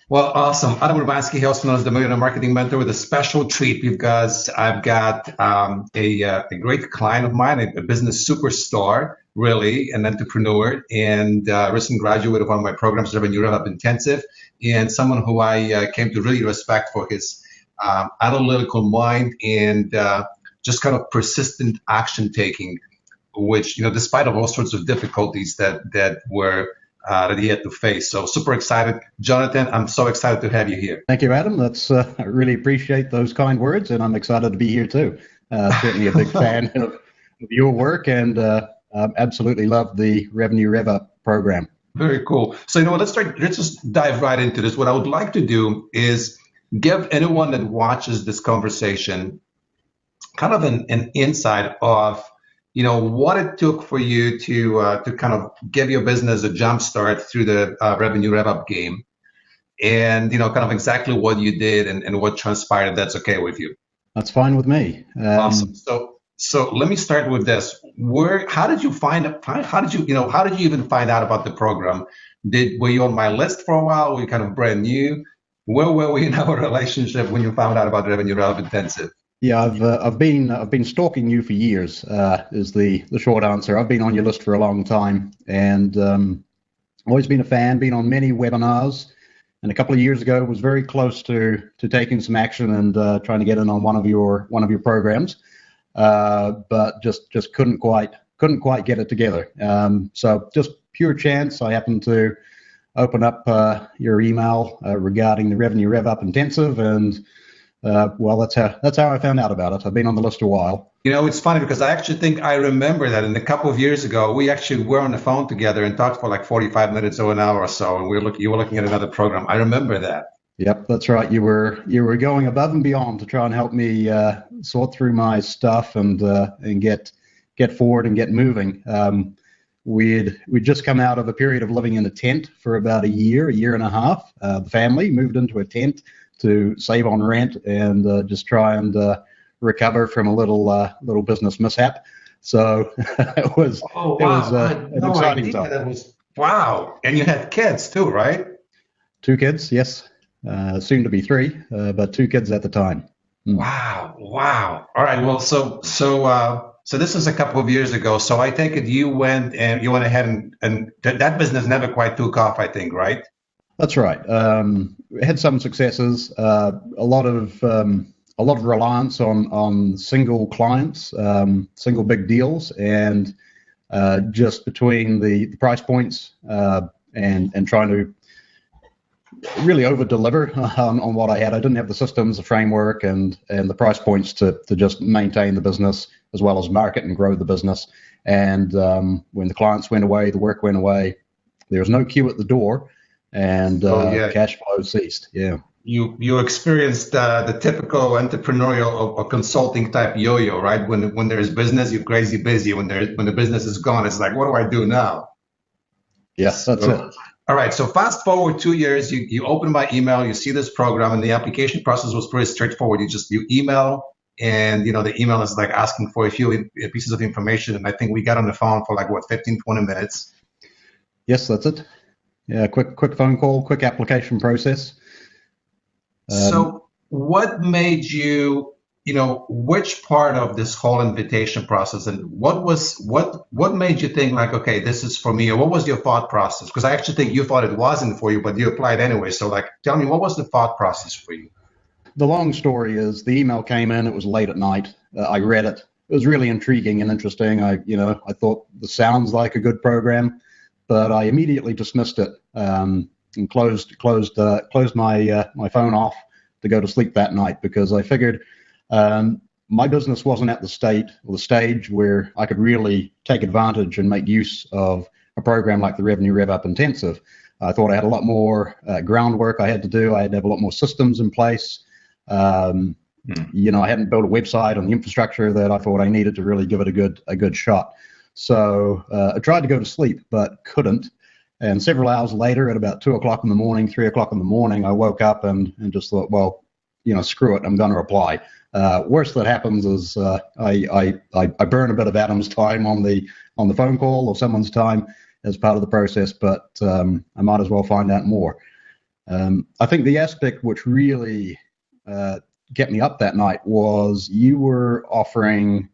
Well, awesome. Adam Urbanski, also known as the Millionaire Marketing Mentor, with a special treat because I've got a great client of mine, a business superstar, really, an entrepreneur, and recent graduate of one of my programs, Revenue RevUp Intensive, and someone who I came to really respect for his analytical mind and just kind of persistent action taking, which, despite of all sorts of difficulties that he had to face. So super excited. Jonathan, I'm so excited to have you here. Thank you, Adam. I really appreciate those kind words, and I'm excited to be here too. Certainly a big fan of your work, and absolutely love the Revenue RevUp program. Very cool. So, let's just dive right into this. What I would like to do is give anyone that watches this conversation kind of an insight of what it took for you to kind of give your business a jump start through the Revenue RevUp game, and kind of exactly what you did and what transpired. If that's okay with you. That's fine with me. Awesome. So let me start with this. How did you even find out about the program? Were you on my list for a while? Were you kind of brand new? Where were we in our relationship when you found out about Revenue RevUp Intensive? Yeah, I've been stalking you for years. Is the short answer. I've been on your list for a long time, and always been a fan. Been on many webinars, and a couple of years ago was very close to taking some action and trying to get in on one of your programs, but just couldn't quite get it together. So just pure chance. I happened to open up your email regarding the Revenue RevUp Intensive, and well, that's how I found out about it. I've been on the list a while. It's funny because I actually think I remember that. And a couple of years ago, we actually were on the phone together and talked for like 45 minutes or an hour or so, and you were looking at another program. I remember that. Yep, that's right. You were going above and beyond to try and help me sort through my stuff and get forward and get moving. We'd just come out of a period of living in a tent for about a year and a half. The family moved into a tent to save on rent and just try and recover from a little business mishap. So it was an exciting time. Wow. And you had kids too, right? 2 kids, yes. Soon to be 3, but 2 kids at the time. Wow. All right. Well, so this is a couple of years ago. So I take it you went ahead and that business never quite took off, I think, right? That's right. Had some successes. A lot of reliance on single clients, single big deals, and just between the price points and trying to really over deliver on what I had. I didn't have the systems, the framework, and the price points to just maintain the business as well as market and grow the business. And when the clients went away, the work went away. There was no queue at the door. And cash flow ceased. Yeah. You experienced the typical entrepreneurial or consulting type yo-yo, right? When there's business, you're crazy busy. When the business is gone, it's like, what do I do now? Yes, that's it. All right. So fast forward 2 years, you open my email, you see this program, and the application process was pretty straightforward. You email, and the email is like asking for a few pieces of information, and I think we got on the phone for like 15, 20 minutes. Yes, that's it. Yeah, quick phone call, quick application process. So what made you, which part of this whole invitation process, and what made you think like, okay, this is for me, or what was your thought process? Because I actually think you thought it wasn't for you, but you applied anyway. So like, tell me, what was the thought process for you? The long story is the email came in, it was late at night. I read it. It was really intriguing and interesting. I thought this sounds like a good program, but I immediately dismissed it and closed my phone off to go to sleep that night, because I figured my business wasn't at the stage where I could really take advantage and make use of a program like the Revenue RevUp Intensive. I thought I had a lot more groundwork I had to do. I had to have a lot more systems in place. I hadn't built a website on the infrastructure that I thought I needed to really give it a good shot. So I tried to go to sleep, but couldn't. And several hours later, at about 2 o'clock in the morning, 3 o'clock in the morning, I woke up and just thought, well, screw it, I'm going to apply. Worst that happens is I burn a bit of Adam's time on the phone call or someone's time as part of the process, but I might as well find out more. I think the aspect which really kept me up that night was you were offering,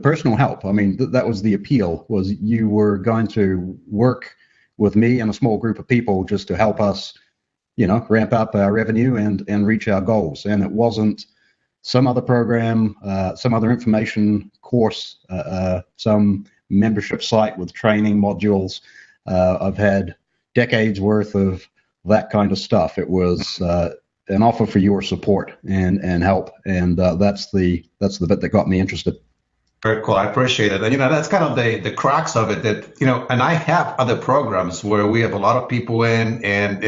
personal help. I mean, that was the appeal, was you were going to work with me and a small group of people just to help us, ramp up our revenue and reach our goals. And it wasn't some other program, some other information course, some membership site with training modules. I've had decades worth of that kind of stuff. It was an offer for your support and help, and that's the bit that got me interested. Very cool. I appreciate it. And, that's kind of the crux of it that, and I have other programs where we have a lot of people in, and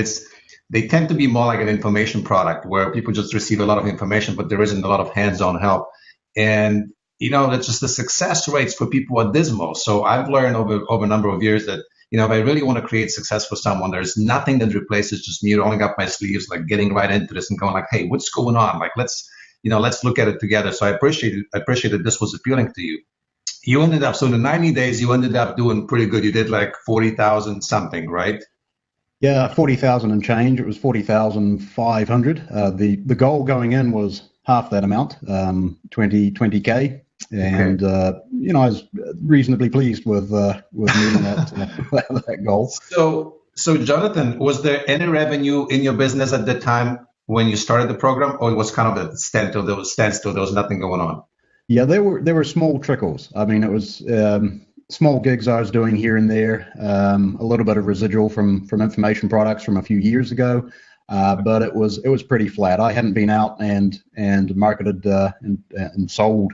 they tend to be more like an information product where people just receive a lot of information, but there isn't a lot of hands-on help. And, that's just the success rates for people are dismal. So I've learned over a number of years that, if I really want to create success for someone, there's nothing that replaces just me rolling up my sleeves, like getting right into this and going like, hey, what's going on? Like, let's look at it together. So I appreciate that this was appealing to you. You ended up, so in the 90 days, you ended up doing pretty good. You did like 40,000 something, right? Yeah, 40,000 and change. It was 40,500. The goal going in was half that amount, 20K. And, Okay. I was reasonably pleased with meeting that goal. So Jonathan, was there any revenue in your business at the time when you started the program, or it was kind of a standstill? There was nothing going on. Yeah, there were small trickles. I mean, it was small gigs I was doing here and there, a little bit of residual from information products from a few years ago, but it was pretty flat. I hadn't been out and marketed and sold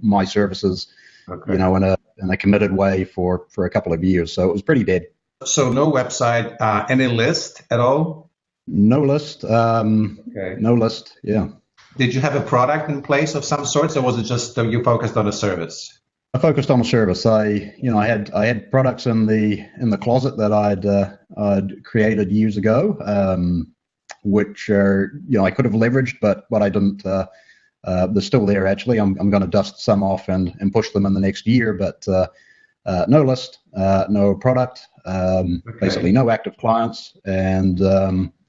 my services, Okay. in a committed way for a couple of years. So it was pretty dead. So no website, any list at all? No list. Okay. No list. Yeah. Did you have a product in place of some sorts, or was it just you focused on a service? I focused on a service. I had products in the closet that I'd created years ago, which I could have leveraged, but I didn't. They're still there actually. I'm going to dust some off and push them in the next year, but no list, no product, basically no active clients, and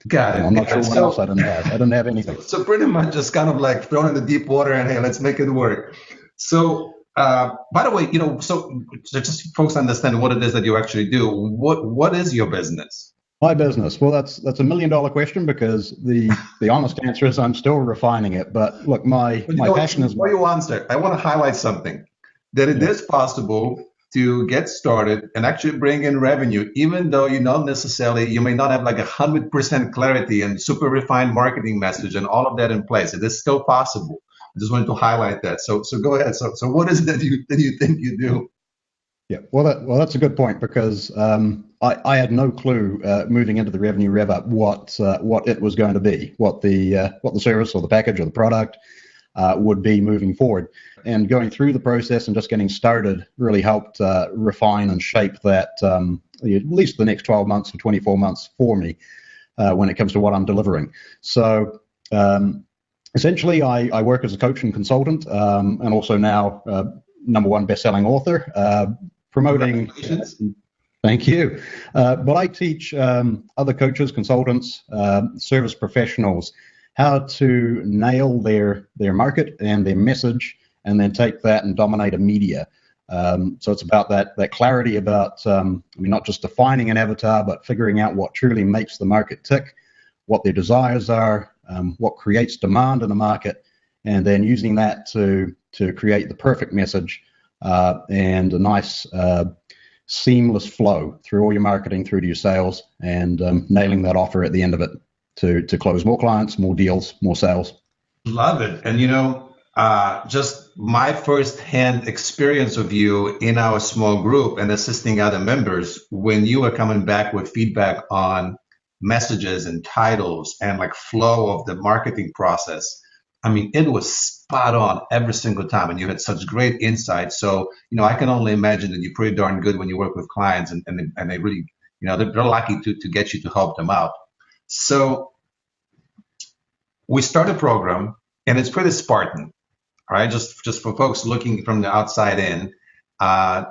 Got it. I'm not sure what else I didn't have. I didn't have anything. So pretty much just kind of like thrown in the deep water and hey, let's make it work. So by the way, so just folks understand what it is that you actually do. What is your business? My business. Well, that's $1 million question, because the honest answer is I'm still refining it. But look, my passion is. Before you answer, I want to highlight something that it is possible to get started and actually bring in revenue, even though you may not have like 100% clarity and super refined marketing message and all of that in place. It is still possible. I just wanted to highlight that. So go ahead. So what is it that you think you do? Yeah, well, that's a good point, because I had no clue moving into the Revenue RevUp what it was going to be, what the service or the package or the product would be moving forward. And going through the process and just getting started really helped refine and shape that, at least the next 12 months or 24 months for me when it comes to what I'm delivering. So essentially, I work as a coach and consultant, and also now #1 best-selling author, promoting. Thank you. But I teach other coaches, consultants, service professionals how to nail their market and their message, and then take that and dominate a media. So it's about that clarity about not just defining an avatar, but figuring out what truly makes the market tick, what their desires are, what creates demand in the market, and then using that to create the perfect message and a nice seamless flow through all your marketing, through to your sales, and nailing that offer at the end of it to close more clients, more deals, more sales. Love it. And just my first-hand experience of you in our small group and assisting other members when you were coming back with feedback on messages and titles and like flow of the marketing process. I mean, it was spot on every single time, and you had such great insight. So, I can only imagine that you're pretty darn good when you work with clients, and they really, they're lucky to get you to help them out. So we start a program, and it's pretty Spartan, all right? Just for folks looking from the outside in,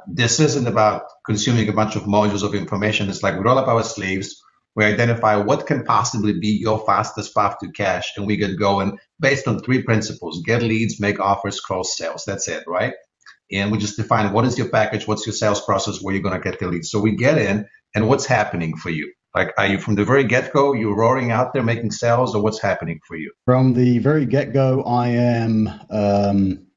this isn't about consuming a bunch of modules of information. It's like we roll up our sleeves, We identify what can possibly be your fastest path to cash, and we get going based on three principles: get leads, make offers, close sales. That's it, right? And we just define what is your package, what's your sales process, where you're going to get the leads. So we get in, and what's happening for you? Like, are you from the very get-go, you're roaring out there making sales, or what's happening for you? From the very get-go, I am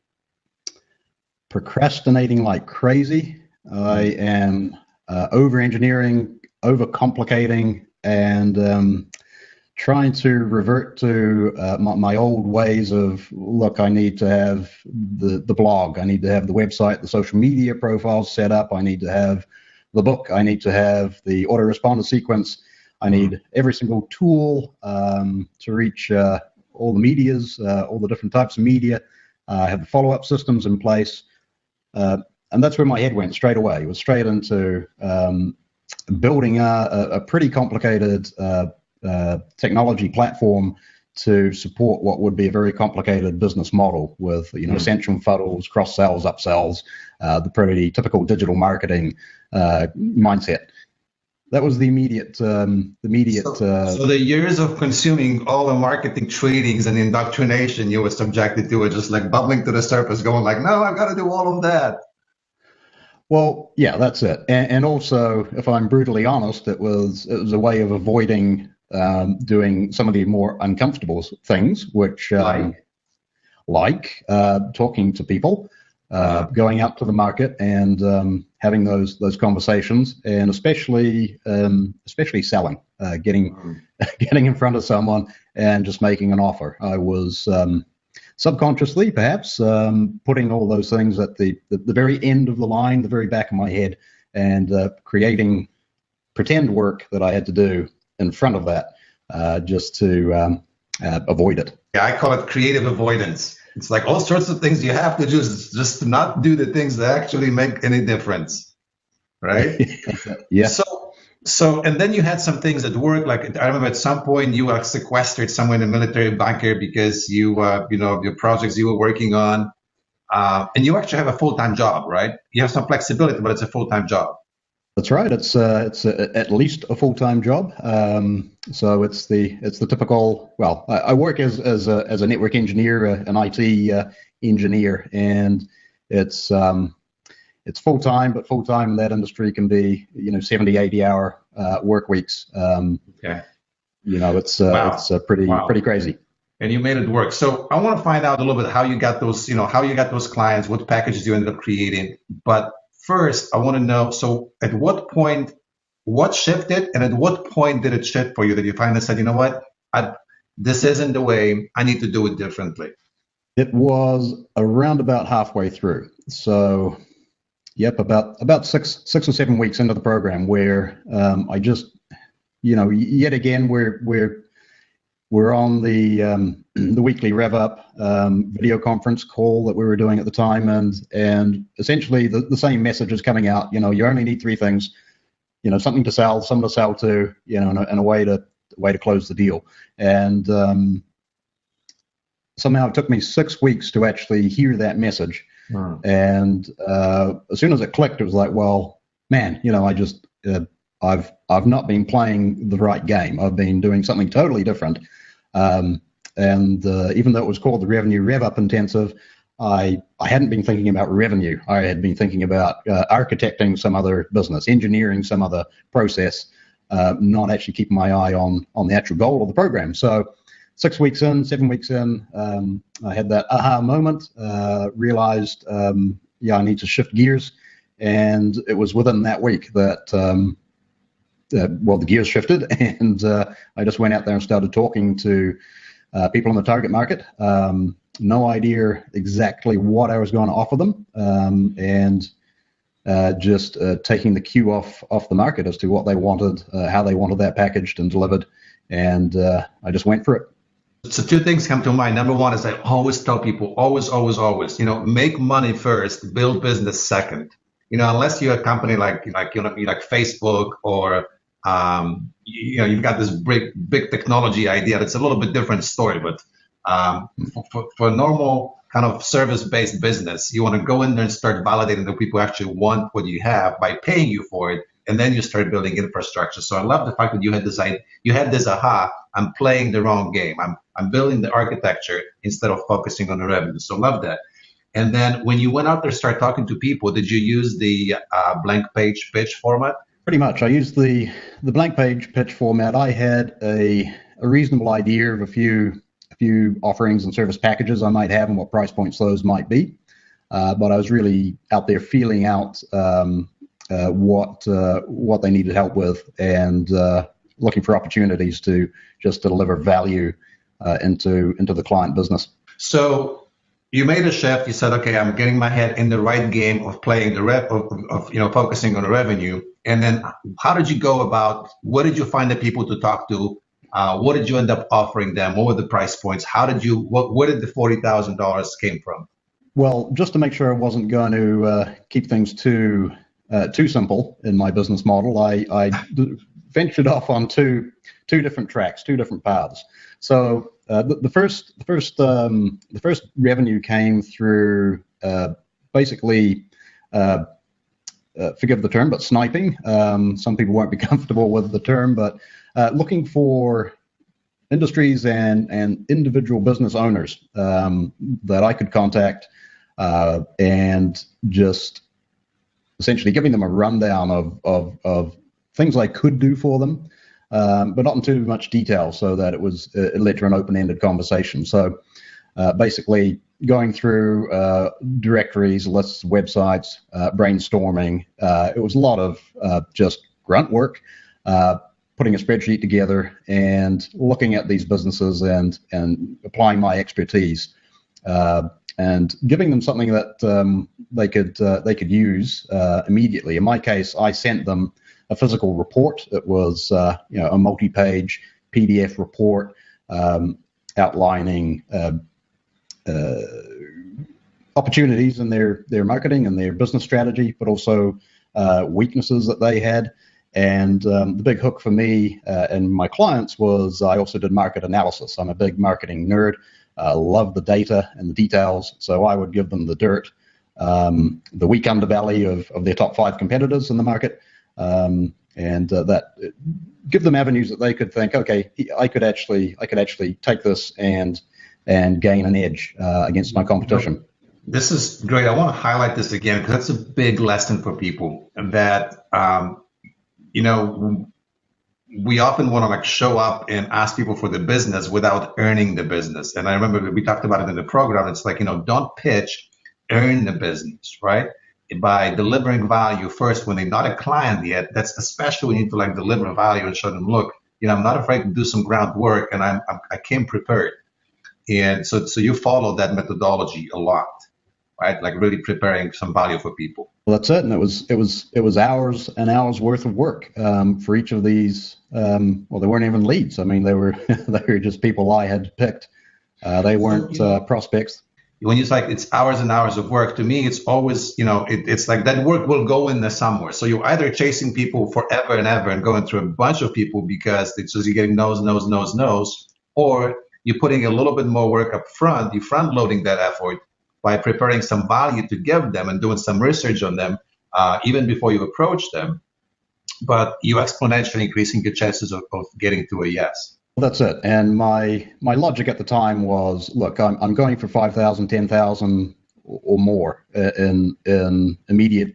procrastinating like crazy. I am over-engineering, over-complicating, and trying to revert to my old ways of, look, I need to have the blog, I need to have the website, the social media profiles set up, I need to have the book, I need to have the autoresponder sequence, I need every single tool to reach all the medias, all the different types of media. I have the follow-up systems in place. And that's where my head went straight away. It was straight into building a pretty complicated technology platform to support what would be a very complicated business model with, ascension funnels, cross sells, upsells, the pretty typical digital marketing mindset. That was the immediate. So the years of consuming all the marketing trainings and indoctrination you were subjected to were just like bubbling to the surface, going like, no, I've got to do all of that. Well, yeah, that's it. And also, if I'm brutally honest, it was a way of avoiding doing some of the more uncomfortable things, which like talking to people, going out to the market and having those conversations, and especially selling, getting in front of someone and just making an offer. I was subconsciously, perhaps, putting all those things at the very end of the line, the very back of my head, and creating pretend work that I had to do in front of that, just to avoid it. Yeah, I call it creative avoidance. It's like all sorts of things you have to do, just to not do the things that actually make any difference, right? Yeah. So, and then you had some things at work. Like I remember at some point you were sequestered somewhere in a military bunker because your projects you were working on, and you actually have a full-time job, right? You have some flexibility, but it's a full-time job. That's right. It's at least a full-time job. So it's the typical. Well, I work as a network engineer, an IT engineer, and it's full-time, but full-time in that industry can be 70, 80-hour work weeks. Okay. It's pretty crazy. And you made it work. So I want to find out a little bit how you got those, how you got those clients, what packages you ended up creating. But first, I want to know, so at what point, what shifted, and at what point did it shift for you that you finally said, you know what, this isn't the way, I need to do it differently? It was around about halfway through. So, yep, about six or 7 weeks into the program, where I just, yet again, we're on the weekly RevUp video conference call that we were doing at the time, and essentially the same message is coming out. You only need 3 things. Something to sell, someone to sell to, and a way to close the deal. And somehow it took me 6 weeks to actually hear that message. Wow. And as soon as it clicked, it was like, well, man, I've not been playing the right game. I've been doing something totally different. And even though it was called the Revenue RevUp Intensive, I hadn't been thinking about revenue. I had been thinking about architecting some other business, engineering some other process, not actually keeping my eye on the actual goal of the program. So 6 weeks in, 7 weeks in, I had that aha moment, realized, I need to shift gears. And it was within that week that, the gears shifted, and I just went out there and started talking to people in the target market. No idea exactly what I was going to offer them, and just taking the cue off the market as to what they wanted, how they wanted that packaged and delivered, and I just went for it. So 2 things come to mind. Number one is I always tell people, always, make money first, build business second. Unless you're a company like Facebook or you've got this big technology idea. That's a little bit different story, but for normal kind of service-based business, you want to go in there and start validating that people actually want what you have by paying you for it, and then you start building infrastructure. So I love the fact that you had this aha, I'm playing the wrong game. I'm building the architecture instead of focusing on the revenue. So love that. And then when you went out there, start talking to people, did you use the blank page pitch format? Pretty much. I used the blank page pitch format. I had a reasonable idea of a few offerings and service packages I might have and what price points those might be. But I was really out there feeling out what they needed help with and looking for opportunities to just deliver value into the client business. So you made a shift. You said, okay, I'm getting my head in the right game of playing the focusing on the revenue. And then how did you go about? What did you find the people to talk to? What did you end up offering them? What were the price points? Where did the $40,000 came from? Well, just to make sure I wasn't going to keep things too simple in my business model, I ventured off on two different tracks, two different paths. So the first revenue came through basically, forgive the term, but sniping. Some people won't be comfortable with the term, but looking for industries and individual business owners that I could contact and just essentially giving them a rundown of things I could do for them, but not in too much detail, so that it led to an open-ended conversation. So basically going through directories, lists, websites, brainstorming. It was a lot of just grunt work, putting a spreadsheet together and looking at these businesses and applying my expertise and giving them something that they could use immediately. In my case, I sent them a physical report. It was a multi-page PDF report outlining opportunities in their marketing and their business strategy, but also weaknesses that they had. And the big hook for me and my clients was I also did market analysis. I'm a big marketing nerd. Love the data and the details, so I would give them the dirt, the weak underbelly of their top 5 competitors in the market, and that give them avenues that they could think, okay, I could actually take this and gain an edge against my competition. This is great. I want to highlight this again because that's a big lesson for people that we often want to show up and ask people for the business without earning the business. And I remember we talked about it in the program. It's like, don't pitch, earn the business, right? By delivering value first when they're not a client yet. That's especially when you need to deliver value and show them, look, I'm not afraid to do some groundwork and I came prepared. And so you follow that methodology a lot, right? Like really preparing some value for people. Well, that's it. And it was hours and hours worth of work for each of these. Well, they weren't even leads. I mean, they were just people I had picked. They weren't prospects. When it's like it's hours and hours of work, to me, it's always, it's like that work will go in there somewhere. So you're either chasing people forever and ever and going through a bunch of people because it's just you're getting no's, or you're putting a little bit more work up front. You're front loading that effort by preparing some value to give them and doing some research on them even before you approach them. But you exponentially increasing your chances of getting to a yes. Well, that's it. And my logic at the time was, look, I'm going for 5,000, 10,000 or more in immediate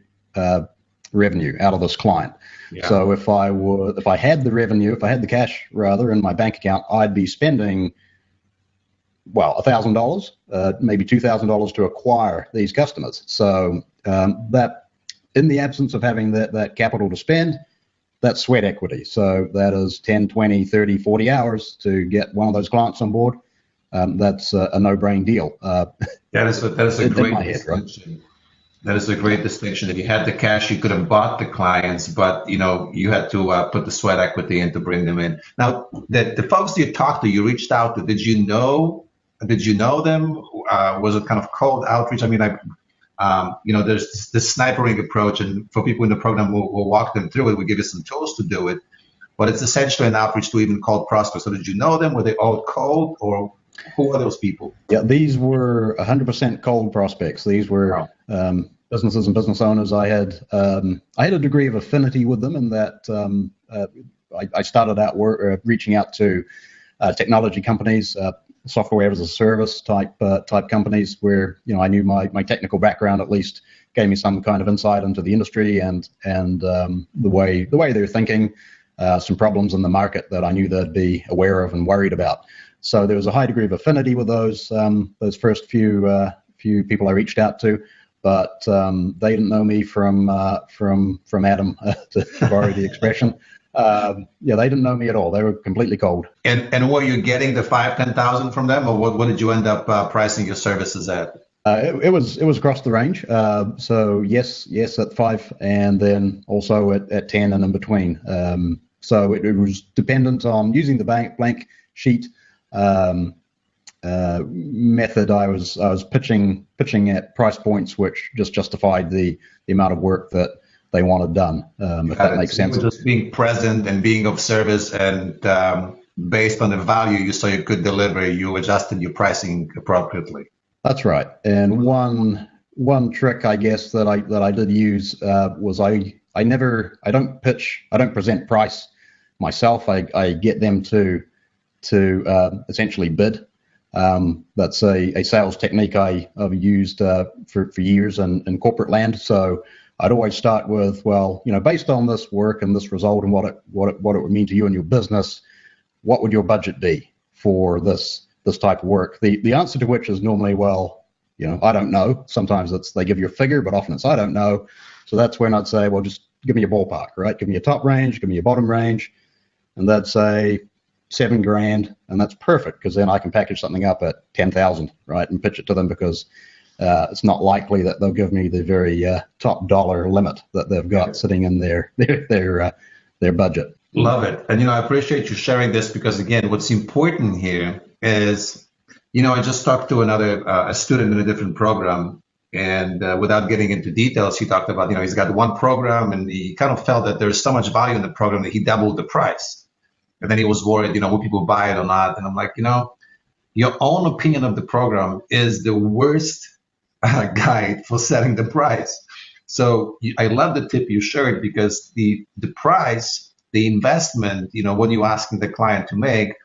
revenue out of this client. Yeah. So if I had the revenue, if I had the cash rather in my bank account, I'd be spending $1,000, maybe $2,000 to acquire these customers. So that, in the absence of having that capital to spend, that's sweat equity. So that is 10, 20, 30, 40 hours to get one of those clients on board. That's a no-brain deal. That is a great distinction. Right? That is a great distinction. If you had the cash, you could have bought the clients, but you had to put the sweat equity in to bring them in. Now, the folks you talked to, you reached out to, did you know them? Was it kind of cold outreach? I mean, there's this snipering approach, and for people in the program, we'll walk them through it. We give you some tools to do it, but it's essentially an outreach to even cold prospects. So did you know them? Were they all cold, or who are those people? Yeah, these were 100% cold prospects. These were businesses and business owners, I had a degree of affinity with them in that I started out reaching out to technology companies, software as a service type companies where I knew my technical background at least gave me some kind of insight into the industry and the way they're thinking, some problems in the market that I knew they'd be aware of and worried about. So there was a high degree of affinity with those first few people I reached out to, but they didn't know me from Adam, to borrow the expression. They didn't know me at all. They were completely cold. And were you getting the 5,000-10,000 from them, or what did you end up pricing your services at? It was across the range. So yes at 5, and then also at 10 and in between. So it was dependent on using the blank sheet method. I was pitching at price points which just justified the amount of work that they wanted done. If that makes sense. Just being present and being of service, and based on the value you saw you could deliver, you adjusted your pricing appropriately. That's right. And one trick, I guess, that I did use was I don't present price myself. I get them to essentially bid. That's a sales technique I've used for years in corporate land. So I'd always start with, based on this work and this result and what it would mean to you and your business, what would your budget be for this type of work? The answer to which is normally, I don't know. Sometimes they give you a figure, but often it's I don't know. So that's when I'd say, just give me a ballpark, right? Give me a top range, give me a bottom range, and they'd say $7,000, and that's perfect because then I can package something up at 10,000, right, and pitch it to them because it's not likely that they'll give me the very top dollar limit that they've got sitting in their budget. Love it. And, I appreciate you sharing this because, again, what's important here is, I just talked to a student in a different program, and without getting into details, he talked about, he's got one program and he kind of felt that there's so much value in the program that he doubled the price. And then he was worried, will people buy it or not? And I'm like, your own opinion of the program is the worst guide for setting the price. So I love the tip you shared because the price, the investment, what you're asking the client to make,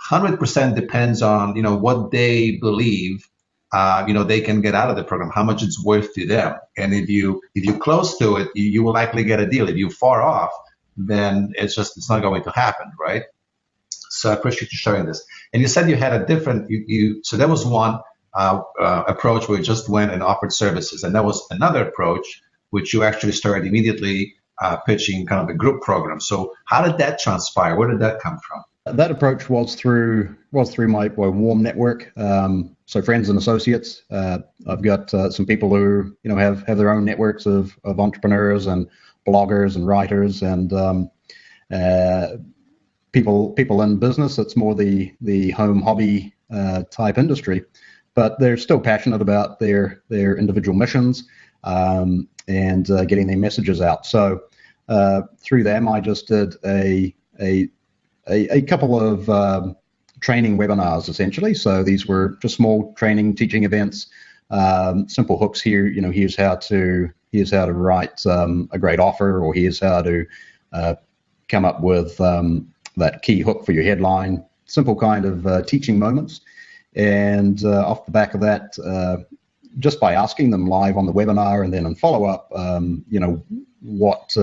100% depends on, what they believe, they can get out of the program, how much it's worth to them. And if you're close to it, you will likely get a deal. If you're far off, then it's not going to happen, right? So I appreciate you sharing this. And you said you had a different, so there was one approach where you just went and offered services. And there was another approach, which you actually started immediately pitching kind of a group program. So how did that transpire? Where did that come from? That approach was through my warm network. So friends and associates. I've got some people who have their own networks of entrepreneurs and bloggers and writers and people in business. It's more the home hobby type industry, but they're still passionate about their individual missions and getting their messages out. So through them, I just did a couple of training webinars essentially. So these were just small training, teaching events, simple hooks here. Here's how to write a great offer, or here's how to come up with that key hook for your headline. Simple kind of teaching moments. And off the back of that, just by asking them live on the webinar and then in follow-up, what's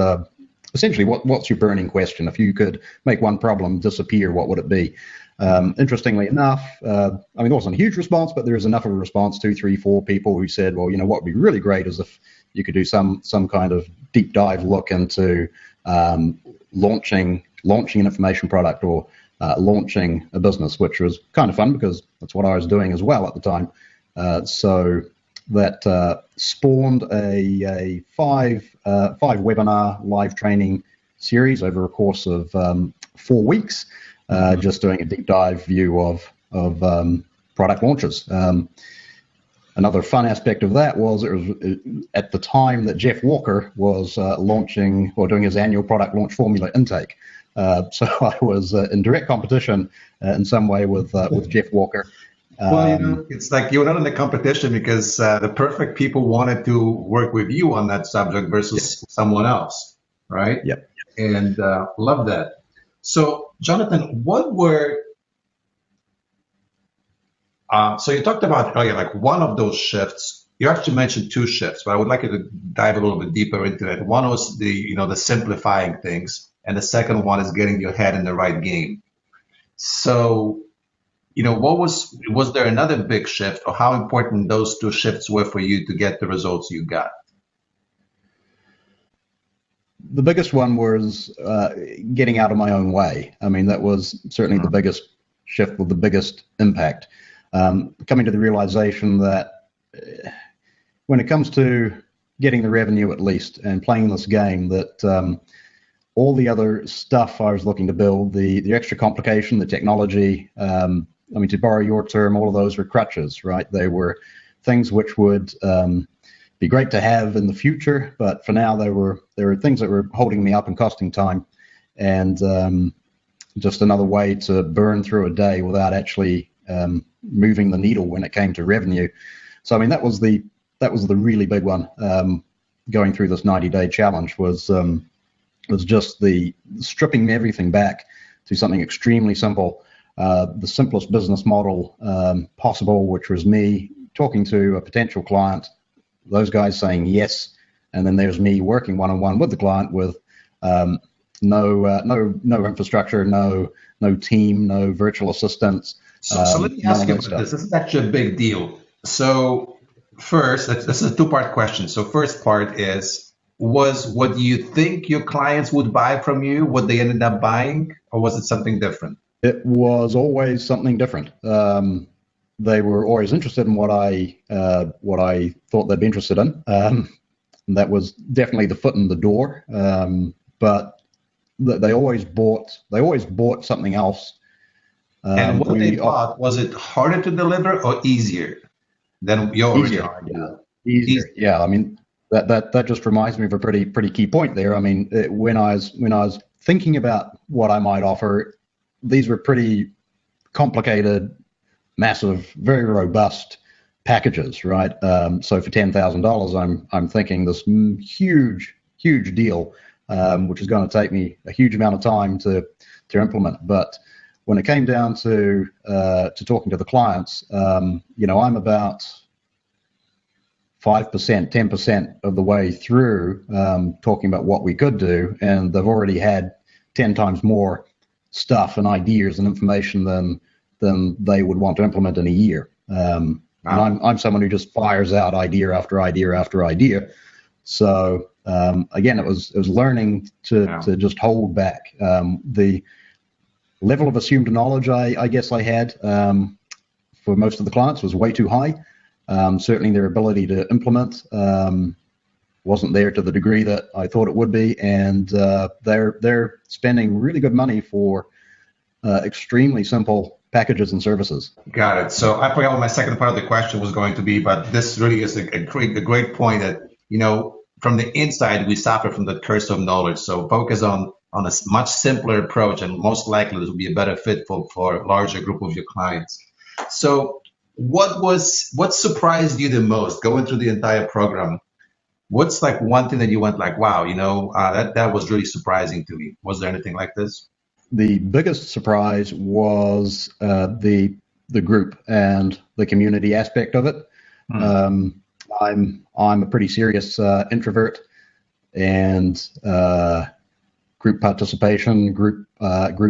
your burning question? If you could make one problem disappear, what would it be? Interestingly enough, there wasn't a huge response, but there was enough of a response, 2, 3, 4 people who said, what would be really great is if you could do some kind of deep dive look into launching an information product or launching a business, which was kind of fun because that's what I was doing as well at the time. So that spawned a 5 webinar live training series over a course of 4 weeks, just doing a deep dive view of product launches. Another fun aspect of that was it was at the time that Jeff Walker was launching or doing his annual product launch formula intake. So I was in direct competition in some way with Jeff Walker. Well, it's like you're not in the competition because the perfect people wanted to work with you on that subject versus someone else, right? Yep. And love that. So, Jonathan, what were so you talked about earlier, like one of those shifts. You actually mentioned two shifts, but I would like you to dive a little bit deeper into it. One was the simplifying things, and the second one is getting your head in the right game. So, what was there another big shift, or how important those two shifts were for you to get the results you got? The biggest one was getting out of my own way. I mean, that was certainly the biggest shift with the biggest impact. Coming to the realization that when it comes to getting the revenue at least and playing this game, that all the other stuff I was looking to build, the extra complication, the technology, I mean, to borrow your term, all of those were crutches, right? They were things which would be great to have in the future, but for now there were things that were holding me up and costing time, and just another way to burn through a day without actually moving the needle when it came to revenue. So I mean, that was the really big one. Going through this 90-day challenge was just the stripping everything back to something extremely simple, the simplest business model possible, which was me talking to a potential client, those guys saying yes, and then there's me working one-on-one with the client with no infrastructure, no team, no virtual assistants. So let me ask you about this. This is actually a big deal. So first, this is a two-part question. So first part was what you think your clients would buy from you, what they ended up buying, or was it something different? It was always something different. They were always interested in what I thought they'd be interested in. And that was definitely the foot in the door. But they always bought something else. And what they bought, was it harder to deliver or easier than your original idea? Easier. Yeah. I mean, that just reminds me of a pretty key point there. I mean, when I was thinking about what I might offer, these were pretty complicated, massive, very robust packages, right? So for $10,000, I'm thinking this huge deal, which is going to take me a huge amount of time to implement. But when it came down to talking to the clients, I'm about 5%, 10% of the way through talking about what we could do, and they've already had 10 times more stuff and ideas and information than they would want to implement in a year. And I'm someone who just fires out idea after idea after idea. So again, it was learning to just hold back. The level of assumed knowledge I guess I had for most of the clients was way too high. Certainly their ability to implement wasn't there to the degree that I thought it would be, and they're spending really good money for extremely simple packages and services. Got it. So I forgot what my second part of the question was going to be, but this really is a great point that, from the inside, we suffer from the curse of knowledge. So focus on a much simpler approach, and most likely this will be a better fit for a larger group of your clients. So what surprised you the most going through the entire program? What's like one thing that you went like, wow, that was really surprising to me? Was there anything like this? The biggest surprise was the group and the community aspect of it. I'm a pretty serious introvert, and group participation, group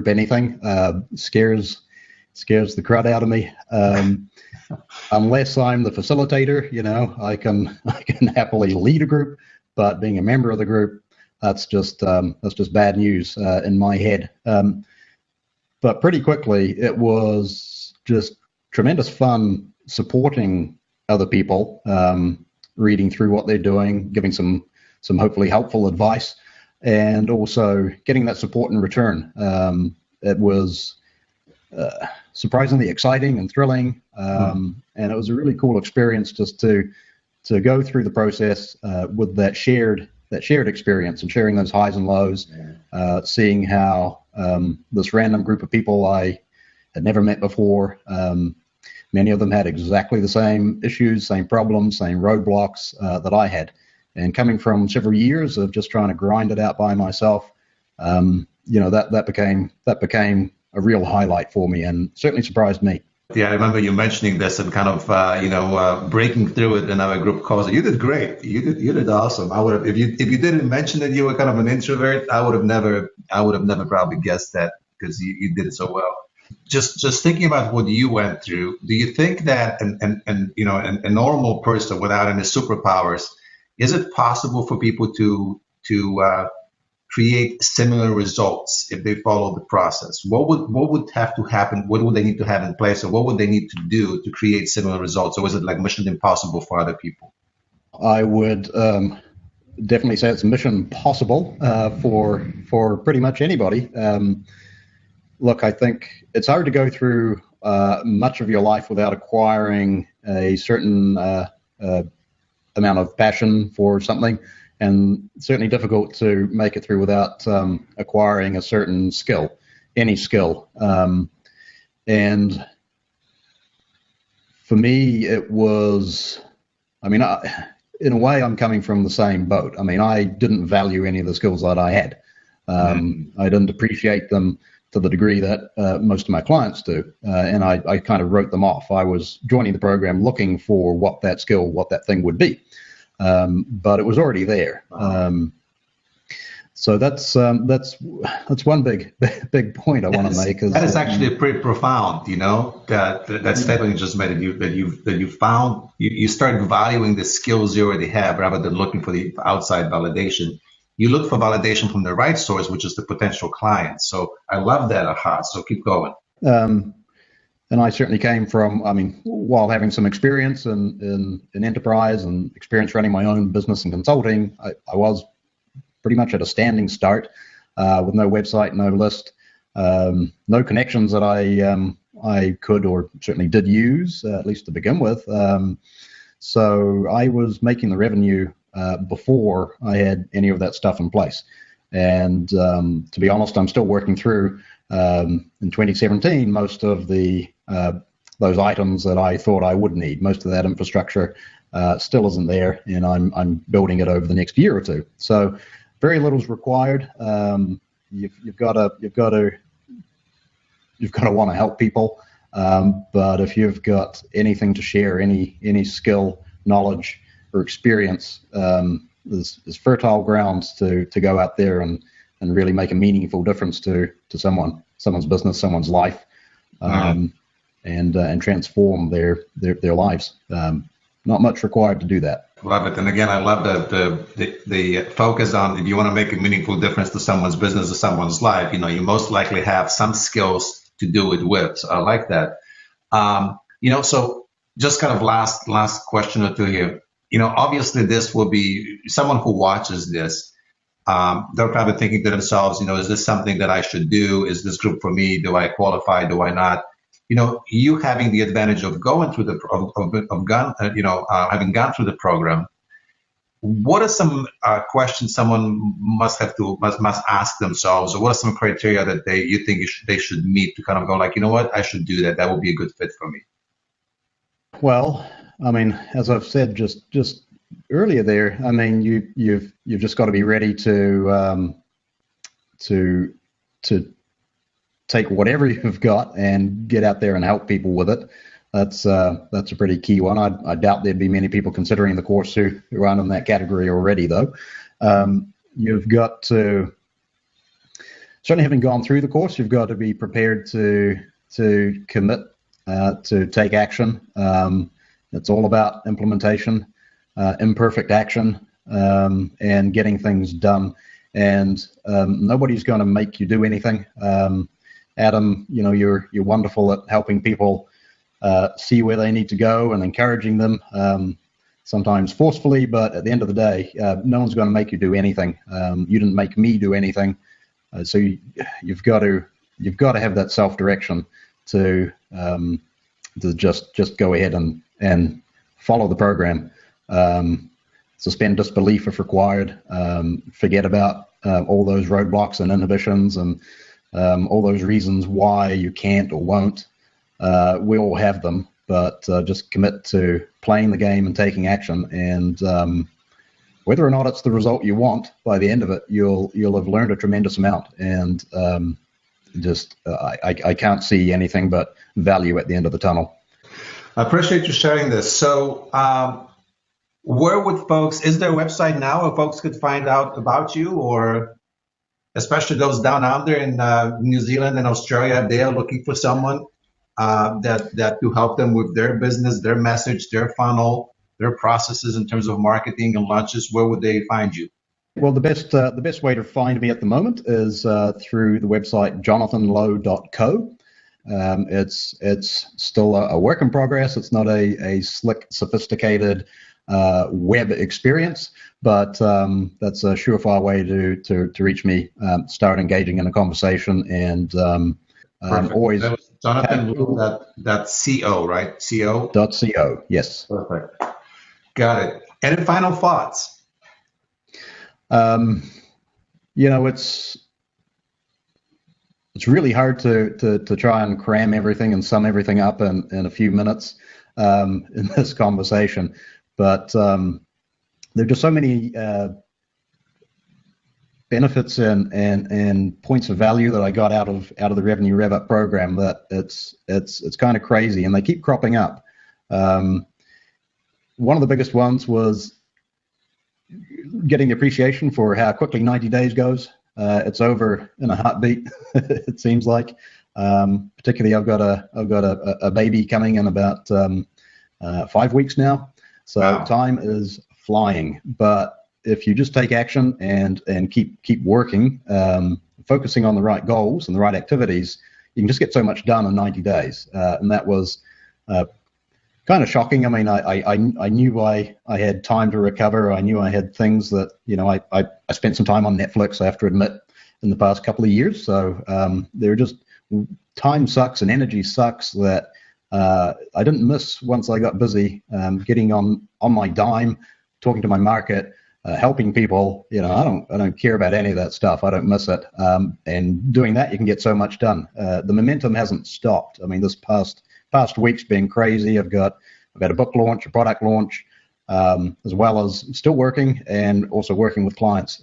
anything scares the crud out of me. Unless I'm the facilitator, I can happily lead a group, but being a member of the group, that's just bad news in my head. But pretty quickly, it was just tremendous fun supporting other people, reading through what they're doing, giving some hopefully helpful advice, and also getting that support in return. It was surprisingly exciting and thrilling, and it was a really cool experience just to go through the process with that shared experience and sharing those highs and lows, seeing how this random group of people I had never met before Many of them had exactly the same issues, same problems, same roadblocks that I had. And coming from several years of just trying to grind it out by myself, that became a real highlight for me, and certainly surprised me. Yeah, I remember you mentioning this and kind of breaking through it in our group calls. You did great. You did awesome. I would have if you didn't mention that you were kind of an introvert, I would have never probably guessed that, because you did it so well. Just thinking about what you went through, do you think that a normal person without any superpowers, is it possible for people to create similar results if they follow the process? What would have to happen? What would they need to have in place, or what would they need to do to create similar results? Or is it like mission impossible for other people? I would definitely say it's mission impossible for pretty much anybody. Look, I think it's hard to go through much of your life without acquiring a certain amount of passion for something, and certainly difficult to make it through without acquiring a certain skill, any skill. And for me, it was, in a way, I'm coming from the same boat. I didn't value any of the skills that I had. I didn't appreciate them to the degree that most of my clients do. And I kind of wrote them off. I was joining the program looking for what that skill, what that thing would be. But it was already there. So that's one big point I want to make. That is actually pretty profound, that statement you just made, that you found, you started valuing the skills you already have rather than looking for the outside validation. You look for validation from the right source, which is the potential client. So I love that aha. So keep going. And I certainly came from, while having some experience in enterprise and experience running my own business and consulting, I was pretty much at a standing start with no website, no list, no connections that I could or certainly did use, at least to begin with. So I was making the revenue before I had any of that stuff in place. And to be honest, I'm still working through in 2017 most of those items that I thought I would need. Most of that infrastructure still isn't there, and I'm building it over the next year or two. So very little is required. You've got to want to help people, but if you've got anything to share, any skill, knowledge, or experience, there's fertile grounds to go out there and really make a meaningful difference to someone's business, someone's life, and transform their lives. Not much required to do that. Love it. And again, I love the focus on, if you want to make a meaningful difference to someone's business or someone's life, you most likely have some skills to do it with. So I like that. So just kind of last question or two here. Obviously this will be someone who watches this. They're probably thinking to themselves, is this something that I should do? Is this group for me? Do I qualify? Do I not? You having the advantage of going through having gone through the program, what are some questions someone must ask themselves, or what are some criteria that you think they should meet to kind of go like, what, I should do that. That would be a good fit for me. Well, as I've said just earlier there, you've just got to be ready to take whatever you've got and get out there and help people with it. That's a pretty key one. I doubt there'd be many people considering the course who aren't in that category already, though. You've got to, certainly having gone through the course, you've got to be prepared to commit, to take action. It's all about implementation, imperfect action, and getting things done. And nobody's going to make you do anything. Adam, you're wonderful at helping people see where they need to go and encouraging them, sometimes forcefully, but at the end of the day, no one's going to make you do anything. You didn't make me do anything, so you've got to have that self-direction to just go ahead and follow the program. Suspend disbelief if required. Forget about all those roadblocks and inhibitions and all those reasons why you can't or won't. We all have them. but just commit to playing the game and taking action. And whether or not it's the result you want, by the end of it, you'll have learned a tremendous amount. And I can't see anything but value at the end of the tunnel. I appreciate you sharing this. So where would folks, is there a website now where folks could find out about you, or especially those down under in New Zealand and Australia, they are looking for someone that to help them with their business, their message, their funnel, their processes in terms of marketing and launches? Where would they find you? Well, the best way to find me at the moment is through the website jonathanlowe.co. It's still a work in progress. It's not a slick, sophisticated web experience, but that's a surefire way to reach me. Start engaging in a conversation, and always. That was Jonathan Lowe, that's co, right? Co. Yes. Perfect. Got it. Any final thoughts? It's really hard to try and cram everything and sum everything up in a few minutes in this conversation, but there are just so many benefits and points of value that I got out of the Revenue RevUp program that it's kind of crazy, and they keep cropping up. One of the biggest ones was getting the appreciation for how quickly 90 days goes. It's over in a heartbeat, it seems like. Particularly, I've got a baby coming in about 5 weeks now, so wow. Time is flying. But if you just take action and keep working, focusing on the right goals and the right activities, you can just get so much done in 90 days. And that was kind of shocking. I mean, I knew I had time to recover. I knew I had things that, I spent some time on Netflix, I have to admit, in the past couple of years. So there just, time sucks and energy sucks that I didn't miss once I got busy getting on my dime, talking to my market, helping people. I don't care about any of that stuff. I don't miss it. And doing that, you can get so much done. The momentum hasn't stopped. I mean, this past week's been crazy. I've got a book launch, a product launch, as well as still working and also working with clients.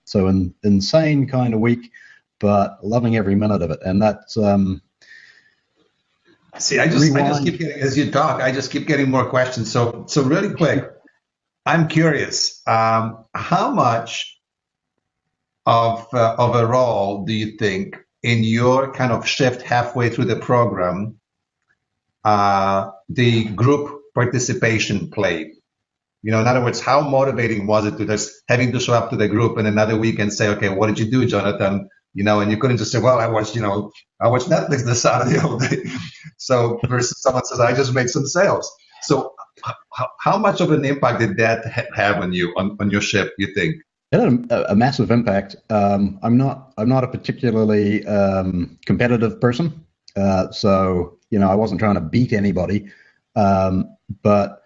So an insane kind of week, but loving every minute of it. And that's see, I just keep getting, as you talk, I just keep getting more questions. So really quick, I'm curious, how much of a role do you think in your kind of shift halfway through the program the group participation played? In other words, how motivating was it to just having to show up to the group in another week and say, okay, what did you do, Jonathan? And you couldn't just say, well, I watched Netflix this Saturday all day. So versus someone says, I just made some sales. So how much of an impact did that have on you, on your shift, you think? It had a massive impact. I'm not a particularly competitive person. So, I wasn't trying to beat anybody. But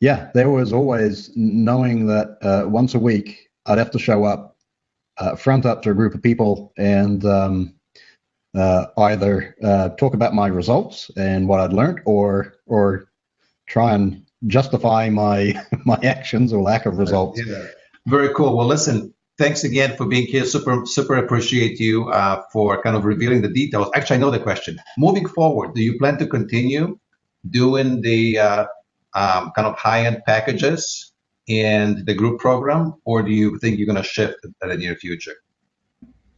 yeah, there was always knowing that once a week I'd have to show up, front up to a group of people and either talk about my results and what I'd learned, or try and justify my actions or lack of results. Yeah. Very cool. Well, listen, thanks again for being here. Super appreciate you for kind of revealing the details. Actually, I know the question. Moving forward, do you plan to continue doing the kind of high-end packages in the group program, or do you think you're going to shift in the near future?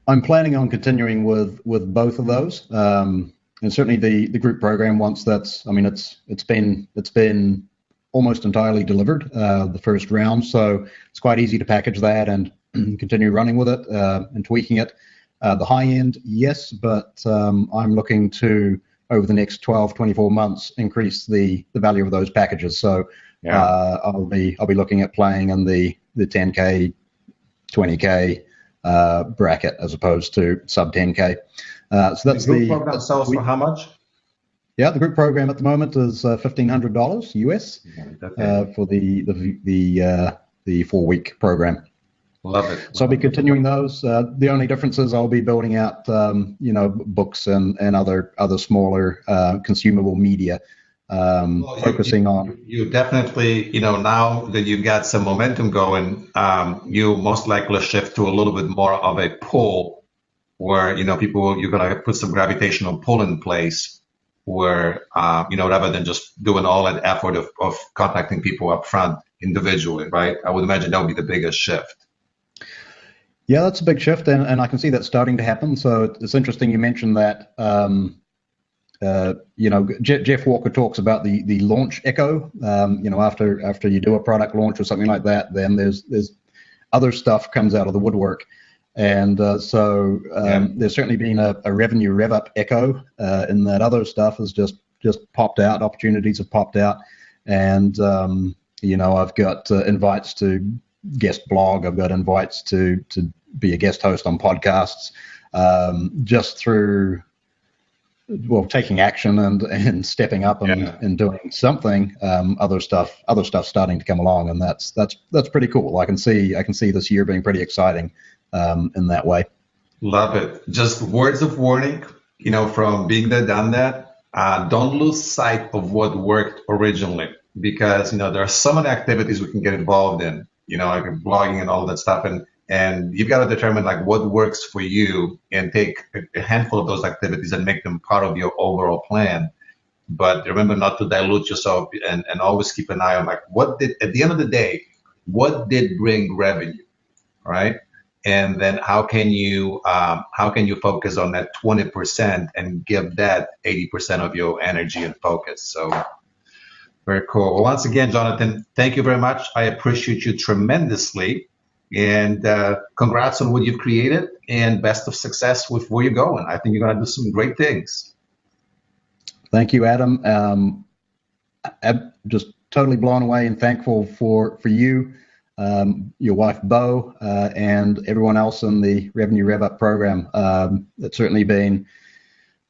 I'm planning on continuing with both of those, and certainly the group program. Once that's, I mean, it's been almost entirely delivered, the first round, so it's quite easy to package that and continue running with it and tweaking it. The high end, yes, but I'm looking to, over the next 12, 24 months, increase the value of those packages. So yeah. I'll be looking at playing in the 10K, 20K bracket as opposed to sub 10K. So that's the group program sells for how much? Yeah, the group program at the moment is $1,500 US for the 4-week program. Love it. So I'll be continuing those. The only difference is I'll be building out, books and other smaller consumable media Well, focusing on. you definitely, now that you got some momentum going, you most likely shift to a little bit more of a pull where, people, you're going to put some gravitational pull in place where, rather than just doing all that effort of contacting people up front individually, right? I would imagine that would be the biggest shift. Yeah, that's a big shift, and I can see that starting to happen. So it's interesting you mentioned that. Jeff Walker talks about the launch echo. After you do a product launch or something like that, then there's other stuff comes out of the woodwork, and there's certainly been a revenue rev up echo in that other stuff has just popped out. Opportunities have popped out, and I've got invites to guest blog. I've got invites to be a guest host on podcasts, just through taking action and stepping up and doing something. Other stuff starting to come along, and that's pretty cool. I can see this year being pretty exciting in that way. Love it. Just words of warning, from being there, done that. Don't lose sight of what worked originally, because there are so many activities we can get involved in, like blogging and all that stuff, and you've got to determine like what works for you and take a handful of those activities and make them part of your overall plan. But remember not to dilute yourself, and always keep an eye on like at the end of the day, what did bring revenue, right? And then how can you focus on that 20% and give that 80% of your energy and focus? So very cool. Well, once again, Jonathan, thank you very much. I appreciate you tremendously. And congrats on what you've created, and best of success with where you're going. I think you're going to do some great things. Thank you, Adam. I'm just totally blown away and thankful for you, your wife Bo, and everyone else in the Revenue RevUp program. It's certainly been.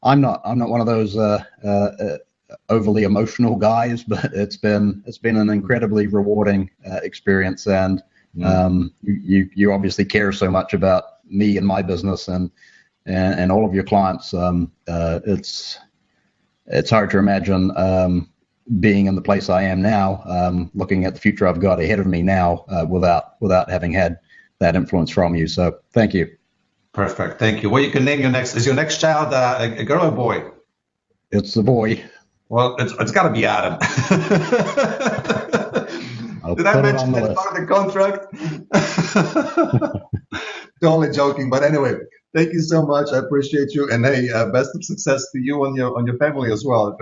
I'm not one of those overly emotional guys, but it's been an incredibly rewarding experience, and you obviously care so much about me and my business and all of your clients. It's hard to imagine being in the place I am now, looking at the future I've got ahead of me now, without having had that influence from you. So thank you. Perfect. Thank you. Well, you can name is your next child a girl or a boy? It's a boy. Well, it's got to be Adam. Did I mention that part of the contract? Totally joking, but anyway, thank you so much. I appreciate you, and hey, best of success to you and your family as well.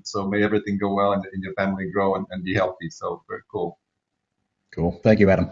So may everything go well and your family grow and be healthy. So very cool. Cool. Thank you, Adam.